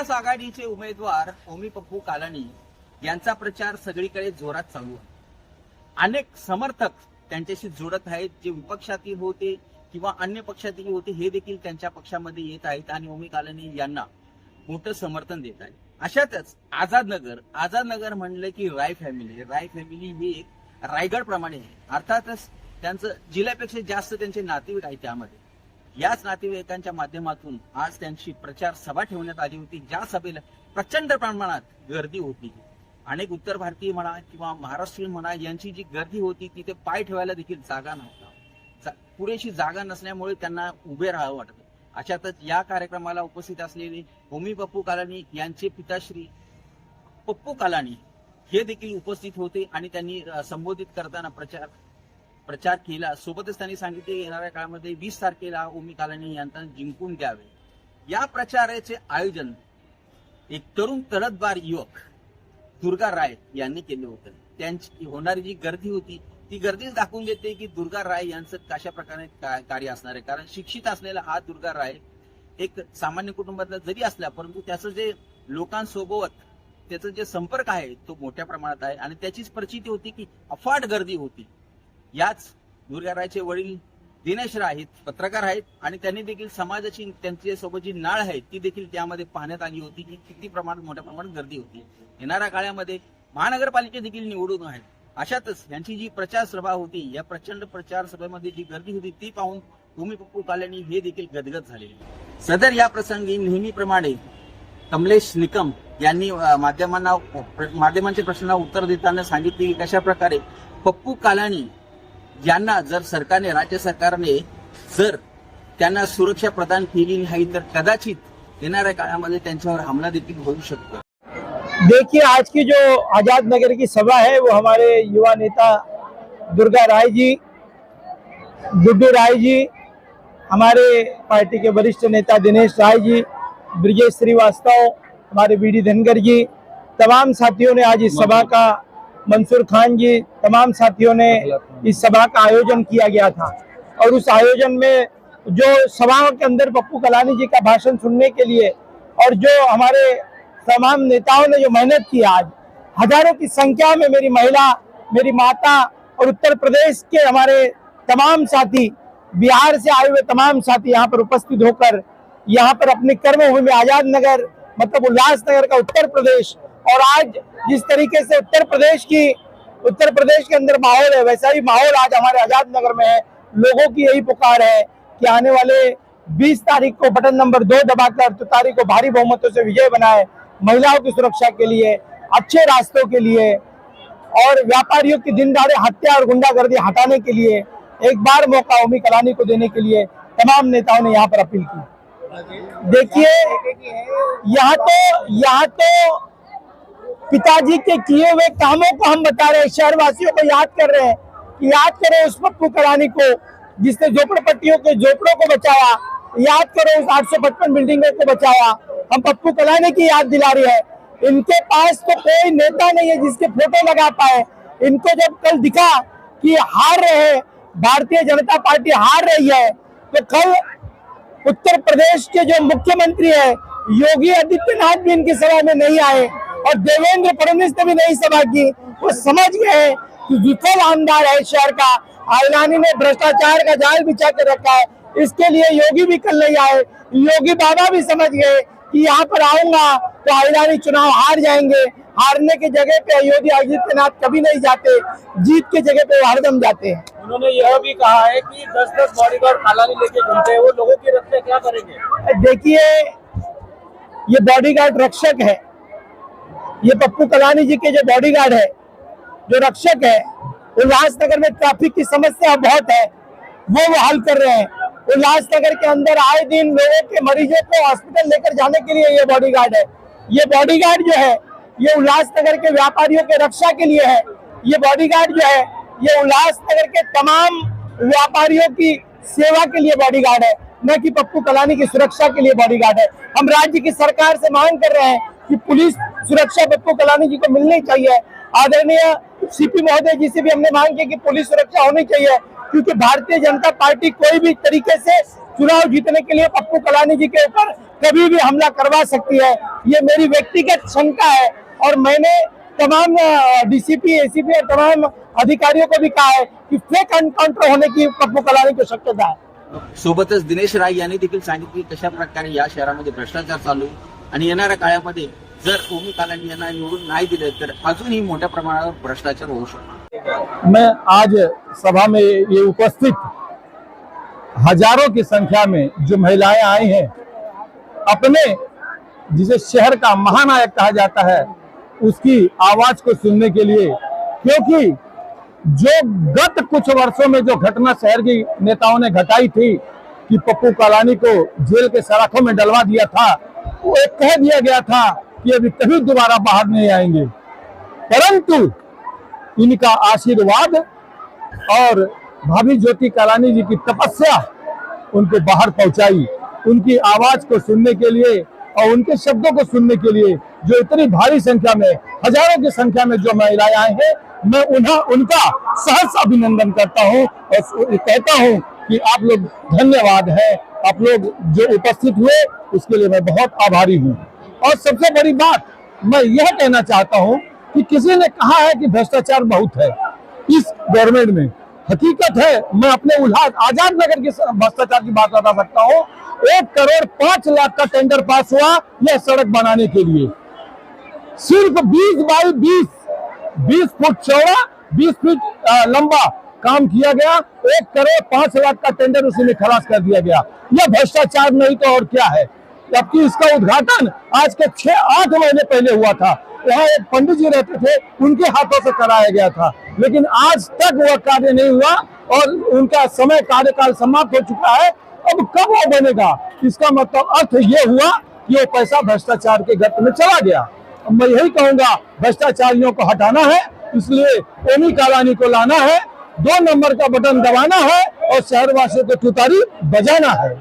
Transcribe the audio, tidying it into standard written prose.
महाविकास आघाडीचे उमेदवार ओमी पप्पू कालानी यांचा प्रचार सगळीकडे जोरात चालू आहे. अनेक समर्थक त्यांच्याशी जोडत आहेत. जे विपक्षातील होते किंवा अन्य पक्षातील होते हे देखील त्यांच्या पक्षामध्ये येत आहेत आणि ओमी कालानी यांना मोठं समर्थन देत आहेत. अशातच आझादनगर म्हणलं की राय फॅमिली ही एक रायगड प्रमाणे आहे. अर्थातच त्यांचं जिल्ह्यापेक्षा जास्त त्यांचे नातेवाईक आहेत. त्यामध्ये याच नातेवाईकांच्या माध्यमातून आज त्यांची प्रचार सभा ठेवण्यात आली होती. ज्या सभेला प्रचंड प्रमाणात गर्दी होती. अनेक उत्तर भारतीय म्हणा किंवा महाराष्ट्रीयन म्हणा यांची जी गर्दी होती तिथे पाय ठेवायला देखील जागा नव्हता. पुरेशी जागा नसल्यामुळे त्यांना उभे राहावं वाटत. अशातच या कार्यक्रमाला उपस्थित असलेले ओमी पप्पू कालानी यांचे पिताश्री पप्पू कालानी हे देखील उपस्थित होते आणि त्यांनी संबोधित करताना प्रचार केला. सोबतच त्यांनी सांगितले येणाऱ्या काळामध्ये 20 तारखेला ओमी कालानी यांना जिंकून द्यावे. या प्रचाराचे आयोजन एक तरुण तडफदार युवक दुर्गा राय यांनी केले होते. त्यांची होणारी जी गर्दी होती ती गर्दीच दाखवून देते की दुर्गा राय यांचं कशा प्रकारे कार्य असणार आहे. कारण शिक्षित असलेला हा दुर्गा राय एक सामान्य कुटुंबातला जरी असला परंतु त्याचं जे लोकांसोबत त्याचा जे संपर्क आहे तो मोठ्या प्रमाणात आहे आणि त्याचीच प्रचिती होती की अफाट गर्दी होती. याच दुर्गा रायचे वडील दिनेश राय आहेत, पत्रकार आहेत आणि त्यांनी देखील समाजाची त्यांच्या सोबत जी नाळ आहे ती देखील त्यामध्ये पाहण्यात आली होती की किती प्रमाणात मोठ्या प्रमाणात गर्दी होती. येणाऱ्या काळामध्ये महानगरपालिका देखील निवडून आहेत. अशातच यांची जी प्रचार सभा होती या प्रचंड प्रचार सभेमध्ये जी गर्दी होती ती पाहून ओमी पप्पू कालानी हे देखील गदगद झालेले. सदर या प्रसंगी नेहमीप्रमाणे कमलेश निकम यांनी माध्यमांच्या प्रश्नांना उत्तर देताना सांगितले की कशा प्रकारे पप्पू कालानी यांना जर सरकारने राज्य सरकारने जर त्यांना सुरक्षा प्रदान केली नाही तर कदाचित येणाऱ्या काळामध्ये त्यांच्यावर हमला देखील होऊ शकतो. देखिए, आज की जो आजाद नगर की सभा है वो हमारे युवा नेता दुर्गा राय जी, गुड्डू राय जी, हमारे पार्टी के वरिष्ठ नेता दिनेश राय जी, ब्रिजेश श्रीवास्तव, हमारे बीडी धनगर जी, तमाम साथियों ने आज इस सभा का, मंसूर खान जी, तमाम साथियों ने इस सभा का आयोजन किया गया था. और उस आयोजन में जो सभा के अंदर पप्पू कालानी जी का भाषण सुनने के लिए और जो हमारे तमाम नेताओं ने जो मेहनत की, आज हजारों की संख्या में मेरी महिला, मेरी माता और उत्तर प्रदेश के हमारे तमाम साथी, बिहार से आए हुए तमाम साथी यहाँ पर उपस्थित होकर यहाँ पर अपनी कर्मभूमि आजाद नगर मतलब उल्लासनगर का उत्तर प्रदेश, और आज जिस तरीके से उत्तर प्रदेश के अंदर माहौल है वैसा ही माहौल आज हमारे आजाद नगर में है. लोगों की यही पुकार है कि आने वाले 20 तारीख को बटन नंबर 2 दबाकर तुतारी को भारी बहुमतों से विजय बनाए. महिलाओं की सुरक्षा के लिए, अच्छे रास्तों के लिए और व्यापारियों की दिन दहाड़े हत्या और गुंडागर्दी हटाने के लिए एक बार मौका ओमी कालानी को देने के लिए तमाम नेताओं ने यहाँ पर अपील की. देखिए, यहाँ तो पिताजी के किए हुए कामों को हम बता रहे हैं, शहरवासियों को याद कर रहे हैं कि याद करो उस पप्पू कालानी को जिसने झोपड़पट्टियों के झोपड़ों को बचाया, याद करो उस 855 बिल्डिंगों को बचाया. हम पप्पू कालानी की याद दिला रही है. इनके पास तो कोई नेता नहीं है जिसके फोटो लगा पाए. इनको जब कल दिखा कि हार रहे, भारतीय जनता पार्टी हार रही है, तो कल उत्तर प्रदेश के जो मुख्यमंत्री है योगी आदित्यनाथ भी इनकी सभा में नहीं आए और देवेंद्र फडणवीस ने भी नहीं सभा की. वो समझ गए कि विफल आमदार है शहर का. आइलानी ने भ्रष्टाचार का जाल बिछा कर रखा है. इसके लिए योगी भी कल नहीं आए. योगी बाबा भी समझ गए कि यहाँ पर आऊंगा तो आइलानी चुनाव हार जाएंगे. हारने की जगह पे योगी आदित्यनाथ कभी नहीं जाते, जीत की जगह पे हरदम जाते हैं. उन्होंने यह भी कहा है कि 10-10 बॉडीगार्ड कालानी लेके घूमते हैं, वो लोगों की रक्षा क्या करेंगे? देखिए, ये बॉडीगार्ड रक्षक है. ये पप्पू कालानी जी के जो बॉडीगार्ड है, जो रक्षक है, उल्लासनगर में ट्रैफिक की समस्या बहुत है, वो हल कर रहे हैं. उल्लासनगर के अंदर आए दिन लोगों के मरीजों को हॉस्पिटल लेकर जाने के लिए ये बॉडीगार्ड है. ये बॉडीगार्ड जो है ये उल्लासनगर के व्यापारियों के रक्षा के लिए है. ये बॉडीगार्ड जो है ये उल्लासनगर के तमाम व्यापारियों की सेवा के लिए बॉडीगार्ड है, न कि पप्पू कालानी की सुरक्षा के लिए बॉडीगार्ड है. हम राज्य की सरकार से मांग कर रहे हैं कि पुलिस सुरक्षा पप्पू कालानी जी को मिलनी चाहिए. आदरणीय सीपी महोदय जी से भी हमने मांग की कि पुलिस सुरक्षा होनी चाहिए, क्योंकि भारतीय जनता पार्टी कोई भी तरीके से चुनाव जीतने के लिए पप्पू कालानी जी के ऊपर कभी भी हमला करवा सकती है। ये मेरी व्यक्तिगत शंका है और मैंने तमाम डीसीपी, एसीपी और तमाम अधिकारियों को भी कहा है कि फेक एनकाउंटर होने की पप्पू कलानी को शक्यता है। सोबतच दिनेश राय यांनी देखील सांगितले की कशा प्रकारे या शहरामध्ये भ्रष्टाचार चालू आहे आणि येणाऱ्या काळामध्ये जर ओमी कालानी यांना निवडून नाही दिले तर अजूनही मोठ्या प्रमाणावर भ्रष्टाचार होऊ शकतो। मैं आज सभा में ये उपस्थित हजारों की संख्या में जो महिलाएं आई हैं, अपने जिसे शहर का महानायक कहा जाता है उसकी आवाज को सुनने के लिए, क्योंकि जो गत कुछ वर्षों में जो घटना शहर की नेताओं ने घटाई थी कि पप्पू कालानी को जेल के सलाखों में डलवा दिया था, वो एक कह दिया गया था कि अभी कभी दोबारा बाहर नहीं आएंगे, परंतु इनका आशीर्वाद और भाभी ज्योति कालानी जी की तपस्या उनको बाहर पहुंचाई। उनकी आवाज को सुनने के लिए और उनके शब्दों को सुनने के लिए जो इतनी भारी संख्या में, हजारों की संख्या में जो महिलाएं आई हैं, मैं उनका सहर्ष अभिनंदन करता हूं और कहता हूं कि आप लोग धन्यवाद है। आप लोग जो उपस्थित हुए उसके लिए मैं बहुत आभारी हूं। और सबसे बड़ी बात मैं यह कहना चाहता हूं कि किसी ने कहा है कि भ्रष्टाचार बहुत है इस गवर्नमेंट में। हकीकत है, मैं अपने आजाद नगर के भ्रष्टाचार की बात बता सकता हूँ। 1 करोड़ 5 लाख का टेंडर पास हुआ यह सड़क बनाने के लिए। सिर्फ 20 बाई 20 फुट चौड़ा, 20 फीट लंबा काम किया गया। 1 करोड़ 5 लाख का टेंडर उसी में खलास कर दिया गया। यह भ्रष्टाचार नहीं तो और क्या है। जबकि इसका उद्घाटन आज के 6-8 महीने पहले हुआ था। यहाँ एक पंडित जी रहते थे, उनके हाथों से कराया गया था, लेकिन आज तक वह कार्य नहीं हुआ और उनका समय कार्यकाल समाप्त हो चुका है। अब कब वो बनेगा? इसका मतलब अर्थ ये हुआ कि वो पैसा भ्रष्टाचार के गर्त में चला गया। मैं यही कहूंगा, भ्रष्टाचारियों को हटाना है, इसलिए ओमी कालानी को लाना है, 2 नंबर का बटन दबाना है और शहरवासियों को तुतारी बजाना है।